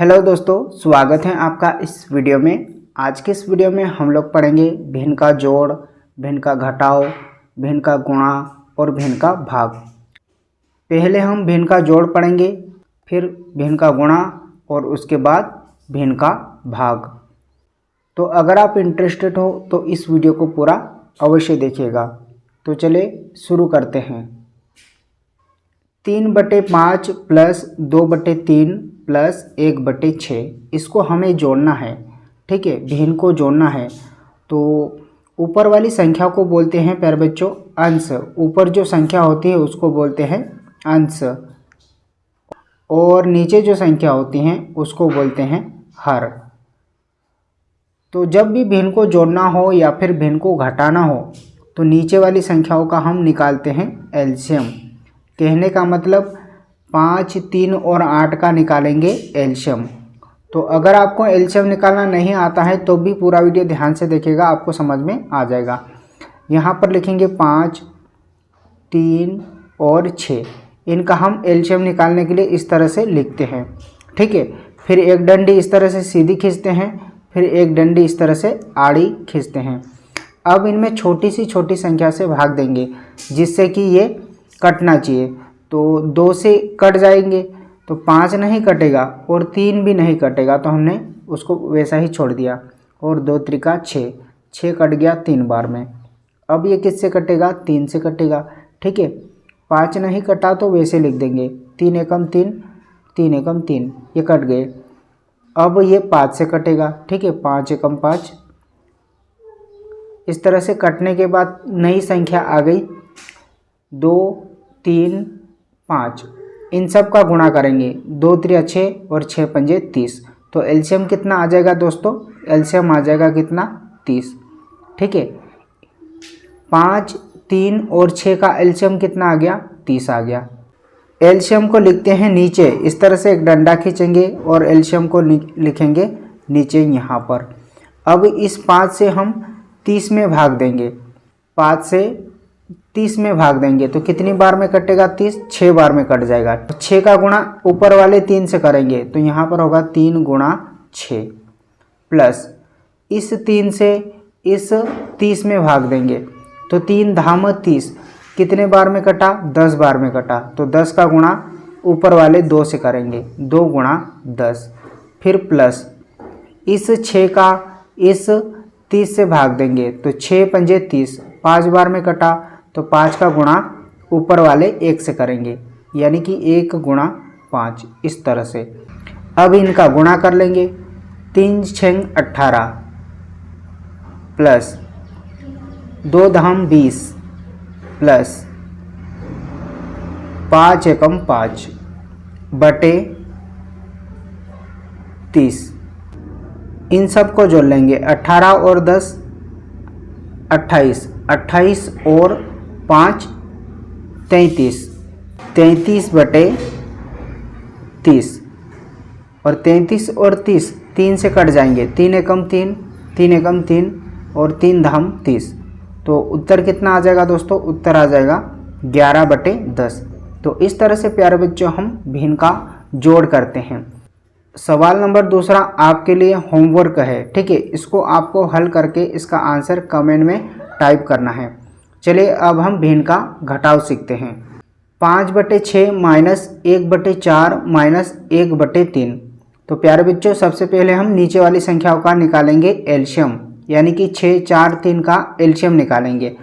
Hello दोस्तों, स्वागत है आपका इस वीडियो में। आज के इस वीडियो में हम लोग पढ़ेंगे भिन्न का जोड़, भिन्न का घटाव, भिन्न का गुणा और भिन्न का भाग। पहले हम भिन्न का जोड़ पढ़ेंगे, फिर भिन्न का गुणा और उसके बाद भिन्न का भाग। तो अगर आप इंटरेस्टेड हो तो इस वीडियो को पूरा अवश्य देखिएगा। तो चलिए शुरू करते हैं। 3/5 प्लस 2/3 प्लस 1/6, इसको हमें जोड़ना है। ठीक है, भिन्न को जोड़ना है। तो ऊपर वाली संख्या को बोलते हैं प्यारे बच्चों अंश। ऊपर जो संख्या होती है उसको बोलते हैं अंश, और नीचे जो संख्या होती हैं उसको बोलते हैं हर। तो जब भी भिन्न को जोड़ना हो या फिर भिन्न को घटाना हो तो नीचे वाली संख्याओं का हम निकालते हैं एलसीएम। कहने का मतलब 5, 3 और 8 का निकालेंगे एलसीएम। तो अगर आपको एलसीएम निकालना नहीं आता है तो भी पूरा वीडियो ध्यान से देखिएगा, आपको समझ में आ जाएगा। यहाँ पर लिखेंगे 5, 3 और 6, इनका हम एलसीएम निकालने के लिए इस तरह से लिखते हैं। ठीक है, फिर एक डंडी इस तरह से सीधी खींचते हैं, फिर एक डंडी इस तरह से आड़ी खींचते हैं। अब इनमें छोटी सी संख्या से भाग देंगे जिससे कि ये कटना चाहिए। तो 2 से कट जाएंगे तो 5 नहीं कटेगा और 3 भी नहीं कटेगा, तो हमने उसको वैसा ही छोड़ दिया। और 2 त्रिका 6, 6 कट गया 3 बार में। अब ये किससे कटेगा? 3 से कटेगा। ठीक है, 5 नहीं कटा तो वैसे लिख देंगे 3 एकम 3, 3 एकम 3, ये कट गए। अब ये 5 से कटेगा। ठीक है, 5 एकम 5। इस तरह से कटने के बाद नई संख्या आ गई 2, 3, 5। इन सब का गुणा करेंगे, 2 त्रिया 6 और 6 पंजे 30। तो एलसीएम कितना आ जाएगा दोस्तों? एलसीएम आ जाएगा कितना? 30। ठीक है, 5, 3 और 6 का एलसीएम कितना आ गया? 30 आ गया। एलसीएम को लिखते हैं नीचे, इस तरह से एक डंडा खींचेंगे और एलसीएम को लिखेंगे नीचे यहाँ पर। अब इस 5 से हम 30 में भाग देंगे, 5 से 30 में भाग देंगे तो कितनी बार में कटेगा? 30, 6 बार में कट जाएगा। 6 का गुणा ऊपर वाले 3 से करेंगे तो यहाँ पर होगा 3 गुणा 6, प्लस इस 3 से इस 30 में भाग देंगे तो 3 धाम 30, कितने बार में कटा? 10 बार में कटा। तो 10 का गुणा ऊपर वाले 2 से करेंगे, 2 गुणा 10, फिर प्लस इस 6 का इस 30 से भाग देंगे तो 6 पंजे 30, 5 बार में कटा। तो 5 का गुणा ऊपर वाले 1 से करेंगे, यानी कि 1 गुणा 5, इस तरह से। अब इनका गुणा कर लेंगे, 3 6 18 प्लस 2 धाम 20 प्लस 5 एकम 5 बटे 30। इन सब को जोड़ लेंगे, 18 और 10 28, 28 और 5 33, 33 बटे 30। और 33 और 30 3 से कट जाएंगे, 3 एकम 3, 3 एकम 3 और 3 धाम 30। तो उत्तर कितना आ जाएगा दोस्तों? उत्तर आ जाएगा 11/10। तो इस तरह से प्यारे बच्चों हम भिन्न का जोड़ करते हैं। सवाल नंबर दूसरा आपके लिए होमवर्क है। ठीक है, इसको आपको हल करके इसका आंसर कमेंट में टाइप करना है। चलिए अब हम भिन्न का घटाव सीखते हैं। 5/6 माइनस 1/4 माइनस 1/3। तो प्यारे बच्चों सबसे पहले हम नीचे वाली संख्याओं का निकालेंगे एलसीएम, यानी कि 6, 4, 3 का एलसीएम निकालेंगे।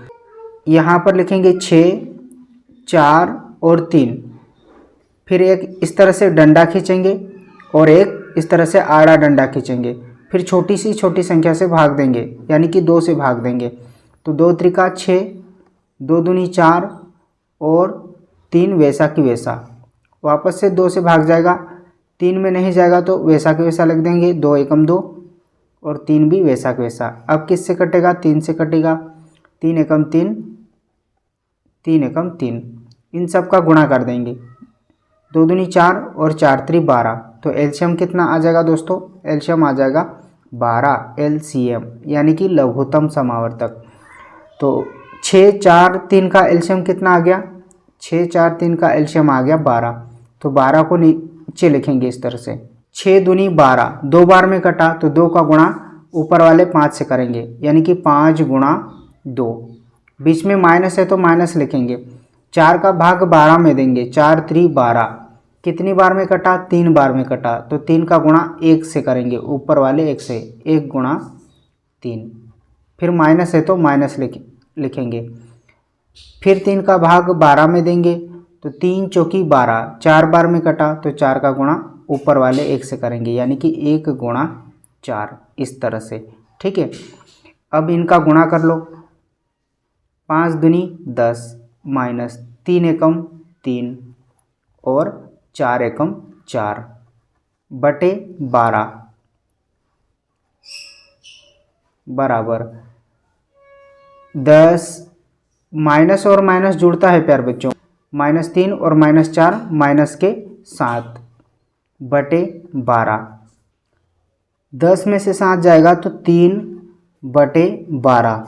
यहाँ पर लिखेंगे 6, 4 और 3, फिर एक इस तरह से डंडा खींचेंगे और एक इस तरह से आड़ा डंडा खींचेंगे। फिर छोटी संख्या से भाग देंगे, यानी कि 2 से भाग देंगे। तो 2 त्रिका 6, 2 दूनी 4 और 3 वैसा की वैसा। वापस से 2 से भाग जाएगा, 3 में नहीं जाएगा तो वैसा की वैसा लिख देंगे, 2 एकम 2 और 3 भी वैसा की वैसा। अब किससे कटेगा? 3 से कटेगा, 3 एकम 3, 3 एकम 3। इन सब का गुणा कर देंगे, 2 दूनी 4 और 4 त्रि 12। तो एलसीएम कितना आ जाएगा दोस्तों? एलसीएम आ जाएगा 12 एलसीएम, यानी कि लघुत्तम समावर्तक। तो 6, 4, 3 का एलसीएम कितना आ गया? 6, 4, 3 का एलसीएम आ गया 12। तो 12 को नीचे लिखेंगे इस तरह से, 6 दूनी 12, 2 बार में कटा तो 2 का गुणा ऊपर वाले 5 से करेंगे, यानी कि 5 गुणा 2। बीच में माइनस है तो माइनस लिखेंगे। 4 का भाग 12 में देंगे, 4 3 12। कितनी बार में कटा? 3 बार में कटा, तो 3 का गुणा 1 से करेंगे, ऊपर वाले 1 से, 1 गुणा 3। फिर माइनस है तो माइनस लिखेंगे। फिर 3 का भाग 12 में देंगे, तो 3 चौकी 12। 4 बार में कटा तो 4 का गुणा ऊपर वाले 1 से करेंगे, यानी कि 1 गुणा 4, इस तरह से। ठीक है, अब इनका गुणा कर लो। 5 दूनी 10 माइनस 3 एकम 3 और 4 एकम 4 बटे 12 बराबर 10। माइनस और माइनस जुड़ता है प्यार बच्चों, -3 और -4 माइनस के 7 बटे 12। 10 में से 7 जाएगा तो 3 बटे 12।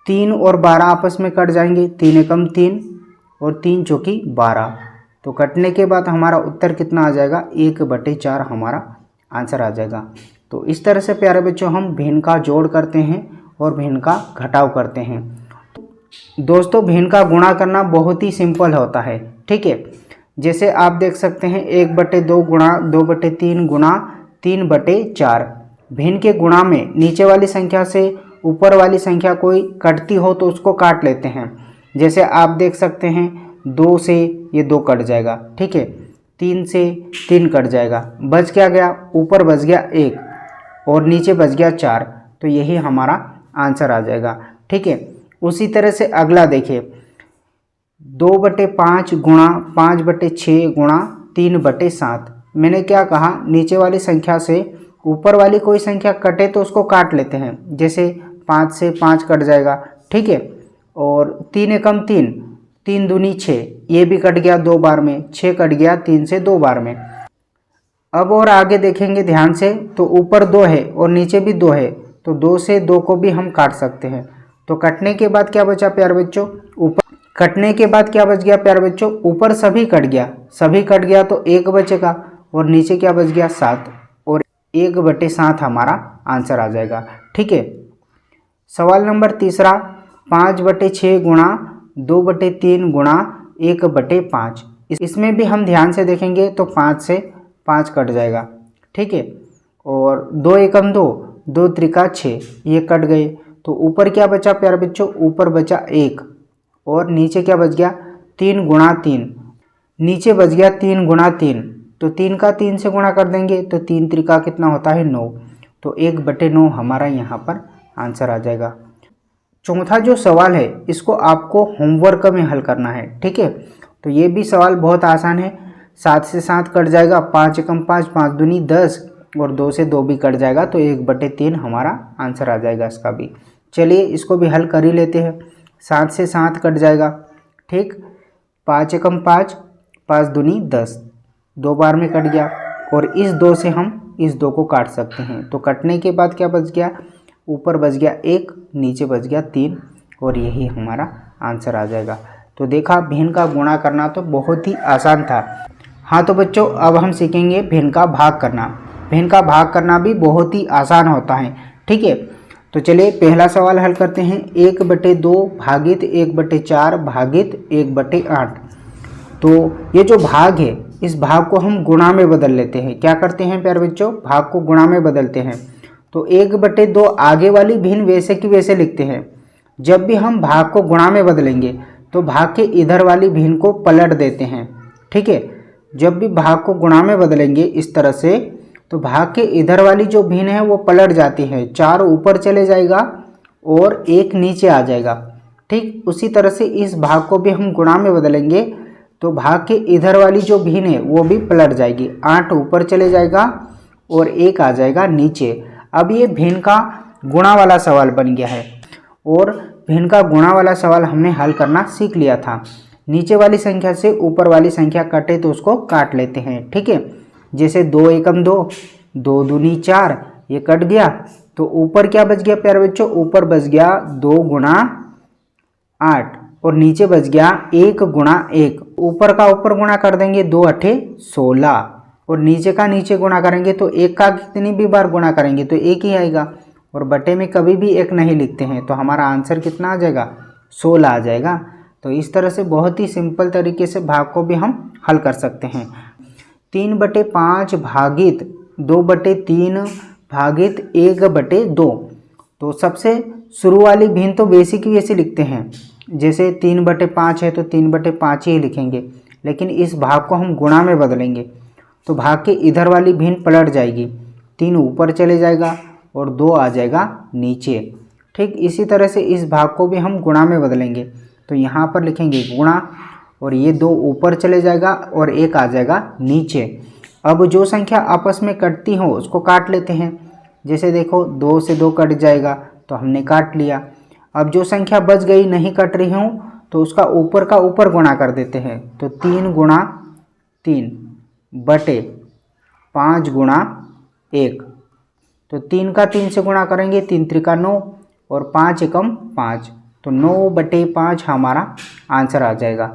3 और 12 आपस में कट जाएंगे, 3 एकम 3 और 3 चौकी 12। तो कटने के बाद हमारा उत्तर कितना आ जाएगा? 1 बटे 4 हमारा आंसर आ जाएगा। तो इस तरह से प्यारे बच्चों हम भिन्न का जोड़ करते हैं और भिन्न का घटाव करते हैं। दोस्तों भिन्न का गुणा करना बहुत ही सिंपल होता है। ठीक है, जैसे आप देख सकते हैं 1 बटे 2 गुणा 2 बटे 3 गुणा 3 बटे 4। भिन्न के गुणा में नीचे वाली संख्या से ऊपर वाली संख्या कोई कटती हो तो उसको काट लेते हैं। जैसे आप देख सकते हैं 2 से ये 2 कट जाएगा। ठीक है, 3 से 3 कट जाएगा, बच क्या गया? ऊपर बच गया 1 और नीचे बच गया 4, तो यही हमारा आंसर आ जाएगा। ठीक है, उसी तरह से अगला देखिए 2 बटे 5 गुणा 5 बटे 6 गुणा 3 बटे 7। मैंने क्या कहा? नीचे वाली संख्या से ऊपर वाली कोई संख्या कटे तो उसको काट लेते हैं। जैसे 5 से 5 कट जाएगा। ठीक है, और 3 एकम 3, 3 दूनी 6, ये भी कट गया 2 बार में, 6 कट गया 3 से 2 बार में। अब और आगे देखेंगे ध्यान से, तो ऊपर 2 है और नीचे भी 2 है, तो 2 से 2 को भी हम काट सकते हैं। तो कटने के बाद क्या बचा प्यारे बच्चों? ऊपर कटने के बाद क्या बच गया प्यारे बच्चों? ऊपर सभी कट गया, सभी कट गया तो 1 बचेगा और नीचे क्या बच गया? 7, और 1 बटे 7 हमारा आंसर आ जाएगा। ठीक है, सवाल नंबर तीसरा 5 बटे 6 गुणा 2 बटे 3 गुणा 1 बटे 5। इसमें भी हम ध्यान से देखेंगे तो 5 से 5 कट जाएगा। ठीक है, और 2 एकम 2, 2 त्रिका 6, ये कट गए, तो ऊपर क्या बचा प्यारे बच्चों? ऊपर बचा 1 और नीचे क्या बच गया? 3 गुणा 3, नीचे बच गया 3 गुणा 3, तो 3 का 3 से गुणा कर देंगे तो 3 त्रिका कितना होता है? 9, तो 1 बटे 9 हमारा यहाँ पर आंसर आ जाएगा। चौथा जो सवाल है इसको आपको होमवर्क में हल करना है। ठीक है, तो ये भी सवाल बहुत आसान है। 7 से 7 कट जाएगा, 5 एकम 5, 5 दूनी 10 और 2 से 2 भी कट जाएगा, तो 1 बटे 3 हमारा आंसर आ जाएगा इसका भी। चलिए इसको भी हल कर ही लेते हैं। 7 से 7 कट जाएगा। ठीक, 5 एकम 5, 5 दूनी 10, 2 बार में कट गया, और इस 2 से हम इस 2 को काट सकते हैं। तो कटने के बाद क्या बच गया? ऊपर बच गया 1, नीचे बच गया 3, और यही हमारा आंसर आ जाएगा। तो देखा, भिन्न का गुणा करना तो बहुत ही आसान था। हाँ तो बच्चों अब हम सीखेंगे भिन्न का भाग करना। भिन्न का भाग करना भी बहुत ही आसान होता है। ठीक है, तो चलिए पहला सवाल हल करते हैं। 1 बटे 2 भागित 1 बटे 4 भागित 1 बटे 8। तो ये जो भाग है इस भाग को हम गुणा में बदल लेते हैं। क्या करते हैं प्यारे बच्चों? भाग को गुणा में बदलते हैं। तो 1 बटे 2 आगे वाली भिन्न वैसे की वैसे लिखते हैं। जब भी हम भाग को गुणा में बदलेंगे तो भाग के इधर वाली भिन्न को पलट देते हैं। ठीक है, जब भी भाग को गुणा में बदलेंगे इस तरह से, तो भाग के इधर वाली जो भिन्न है वो पलट जाती है। 4 ऊपर चले जाएगा और 1 नीचे आ जाएगा। ठीक उसी तरह से इस भाग को भी हम गुणा में बदलेंगे तो भाग के इधर वाली जो भिन्न है वो भी पलट जाएगी। 8 ऊपर चले जाएगा और 1 आ जाएगा नीचे। अब ये भिन्न का गुणा वाला सवाल बन गया है, और भिन्न का गुणा वाला सवाल हमने हल करना सीख लिया था। नीचे वाली संख्या से ऊपर वाली संख्या कटे तो उसको काट लेते हैं। ठीक है, जैसे 2 एकम 2, 2 दूनी 4, ये कट गया, तो ऊपर क्या बच गया प्यारे बच्चों? ऊपर बच गया 2 गुणा 8 और नीचे बच गया 1 गुणा 1। ऊपर का ऊपर गुणा कर देंगे, 2 अठे 16, और नीचे का नीचे गुणा करेंगे तो एक का कितनी भी बार गुणा करेंगे तो एक ही आएगा, और बटे में कभी भी एक नहीं लिखते हैं, तो हमारा आंसर कितना आ जाएगा 16 आ जाएगा। तो इस तरह से बहुत ही सिंपल तरीके से भाग को भी हम हल कर सकते हैं। 3/5 भागित 2/3 भागित 1/2। तो सबसे शुरू वाली भिन्न तो वैसी की वैसी लिखते हैं, जैसे 3/5 है तो 3/5 ही लिखेंगे, लेकिन इस भाग को हम गुणा में बदलेंगे तो भाग के इधर वाली भिन्न पलट जाएगी, 3 ऊपर चले जाएगा और 2 आ जाएगा नीचे। ठीक इसी तरह से इस भाग को भी हम गुणा में बदलेंगे, तो यहाँ पर लिखेंगे गुणा और ये 2 ऊपर चले जाएगा और 1 आ जाएगा नीचे। अब जो संख्या आपस में कटती हो उसको काट लेते हैं, जैसे देखो 2 से 2 कट जाएगा तो हमने काट लिया। अब जो संख्या बच गई नहीं कट रही हूँ तो उसका ऊपर का ऊपर गुणा कर देते हैं, तो 3 गुणा 3 बटे 5 गुणा 1। तो 3 का 3 से गुणा करेंगे, 3 त्रिका 9 और 5 एकम 5, तो 9/5 हमारा आंसर आ जाएगा।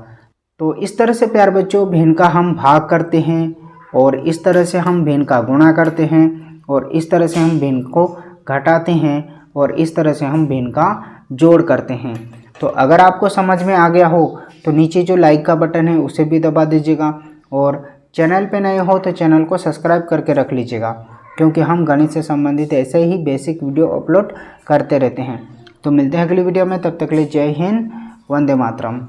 तो इस तरह से प्यारे बच्चों भिन्न का हम भाग करते हैं, और इस तरह से हम भिन्न का गुणा करते हैं, और इस तरह से हम भिन्न को घटाते हैं, और इस तरह से हम भिन्न का जोड़ करते हैं। तो अगर आपको समझ में आ गया हो तो नीचे जो लाइक का बटन है उसे भी दबा दीजिएगा, और चैनल पे नए हो तो चैनल को सब्सक्राइब करके रख लीजिएगा, क्योंकि हम गणित से संबंधित ऐसे ही बेसिक वीडियो अपलोड करते रहते हैं। तो मिलते हैं अगली वीडियो में, तब तक के लिए जय हिंद, वंदे मातरम।